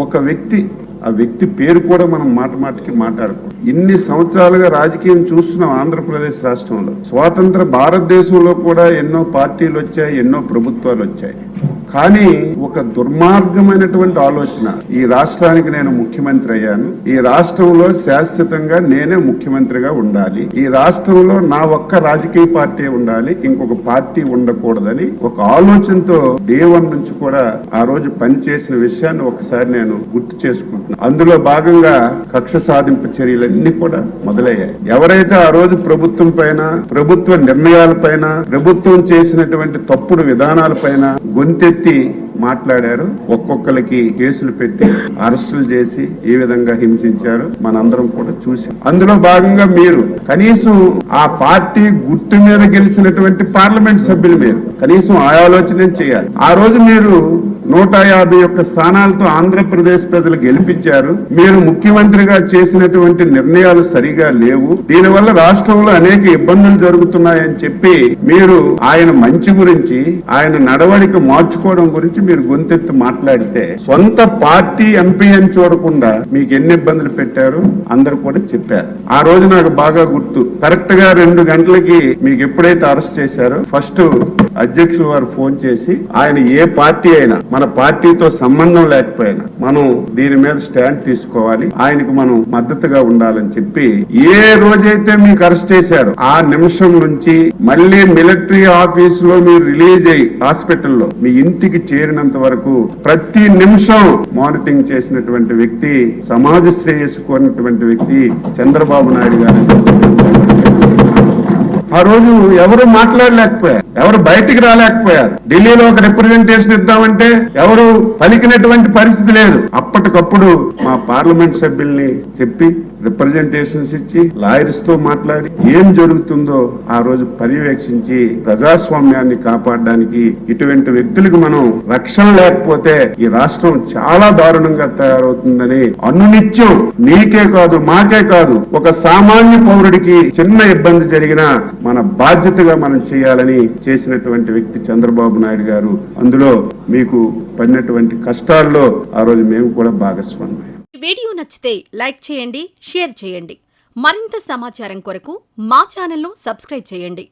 ఒక వ్యక్తి, ఆ వ్యక్తి పేరు కూడా మనం మాటికి మాట్లాడుకో. ఇన్ని సంవత్సరాలుగా రాజకీయం చూస్తున్నాం ఆంధ్రప్రదేశ్ రాష్ట్రంలో. స్వాతంత్ర భారతదేశంలో కూడా ఎన్నో పార్టీలు వచ్చాయి, ఎన్నో ప్రభుత్వాలు వచ్చాయి. కానీ ఒక దుర్మార్గమైనటువంటి ఆలోచన, ఈ రాష్ట్రానికి నేను ముఖ్యమంత్రి అయ్యాను, ఈ రాష్ట్రంలో శాశ్వతంగా నేనే ముఖ్యమంత్రిగా ఉండాలి, ఈ రాష్ట్రంలో నా ఒక్క రాజకీయ పార్టీ ఉండాలి, ఇంకొక పార్టీ ఉండకూడదని ఒక ఆలోచనతో డే 1 నుంచి కూడా ఆ రోజు పనిచేసిన విషయాన్ని ఒకసారి నేను గుర్తు చేసుకుంటున్నాను. అందులో భాగంగా కక్ష సాధింపు చర్యలన్నీ కూడా మొదలయ్యాయి. ఎవరైతే ఆ రోజు ప్రభుత్వం పైన, ప్రభుత్వ నిర్ణయాల పైన, ప్రభుత్వం చేసినటువంటి తప్పుడు విధానాల పైన గొంతెత్తి మాట్లాడారు, ఒక్కొక్కరికి కేసులు పెట్టి అరెస్టులు చేసి ఏ విధంగా హింసించారు మనందరం కూడా చూసాం. అందులో భాగంగా మీరు కనీసం ఆ పార్టీ గుర్తు మీద గెలిచినటువంటి పార్లమెంట్ సభ్యులు మీరు కనీసం ఆ ఆలోచన చేయాలి. ఆ రోజు మీరు 151 స్థానాలతో ఆంధ్రప్రదేశ్ ప్రజలు గెలిపించారు. మీరు ముఖ్యమంత్రిగా చేసినటువంటి నిర్ణయాలు సరిగా లేవు, దీనివల్ల రాష్ట్రంలో అనేక ఇబ్బందులు జరుగుతున్నాయని చెప్పి మీరు ఆయన మంచి గురించి, ఆయన నడవడిక మార్చుకోవడం గురించి మీరు గొంతెత్తి మాట్లాడితే, సొంత పార్టీ ఎంపీ అని చూడకుండా మీకు ఎన్ని ఇబ్బందులు పెట్టారు అందరూ కూడా చెప్పారు. ఆ రోజు నాకు బాగా గుర్తు, కరెక్ట్ గా 2 గంటలకి మీకు ఎప్పుడైతే అరెస్ట్ చేశారో ఫస్ట్ అధ్యక్షులు వారు ఫోన్ చేసి, ఆయన ఏ పార్టీ అయినా, మన పార్టీతో సంబంధం లేకపోయినా మనం దీని మీద స్టాండ్ తీసుకోవాలి, ఆయనకు మనం మద్దతుగా ఉండాలని చెప్పి ఏ రోజైతే మీకు అరెస్ట్ చేశారో ఆ నిమిషం నుంచి మళ్ళీ మిలిటరీ ఆఫీస్ లో మీరు రిలీజ్ అయ్యి హాస్పిటల్లో మీ ఇంటికి చేరినంత వరకు ప్రతి నిమిషం మానిటరింగ్ చేసినటువంటి వ్యక్తి, సమాజ శ్రేయస్సు కోరినటువంటి వ్యక్తి చంద్రబాబు నాయుడు గారు. ఆ రోజు ఎవరు మాట్లాడలేకపోయారు, ఎవరు బయటికి రాలేకపోయారు. ఢిల్లీలో ఒక రిప్రజెంటేషన్ ఇద్దామంటే ఎవరు పలికినటువంటి పరిస్థితి లేదు. అప్పటికప్పుడు మా పార్లమెంట్ సభ్యుల్ని చెప్పి రిప్రజెంటేషన్స్ ఇచ్చి లాయర్స్ తో మాట్లాడి ఏం జరుగుతుందో ఆ రోజు పర్యవేక్షించి ప్రజాస్వామ్యాన్ని కాపాడడానికి ఇటువంటి వ్యక్తులకు మనం రక్షణ లేకపోతే ఈ రాష్ట్రం చాలా దారుణంగా తయారవుతుందని అనునిత్యం నీకే కాదు మాకే కాదు ఒక సామాన్య పౌరుడికి చిన్న ఇబ్బంది జరిగినా మన బాధ్యతగా మనం చేయాలని చేసినటువంటి వ్యక్తి చంద్రబాబు నాయుడు గారు. అందులో మీకు పడినటువంటి కష్టాల్లో ఆ రోజు మేము కూడా భాగస్వామ్యం. వీడియో నచ్చితే లైక్ చేయండి, షేర్ చేయండి. మరింత సమాచారం కొరకు మా ఛానల్ను సబ్స్క్రైబ్ చేయండి.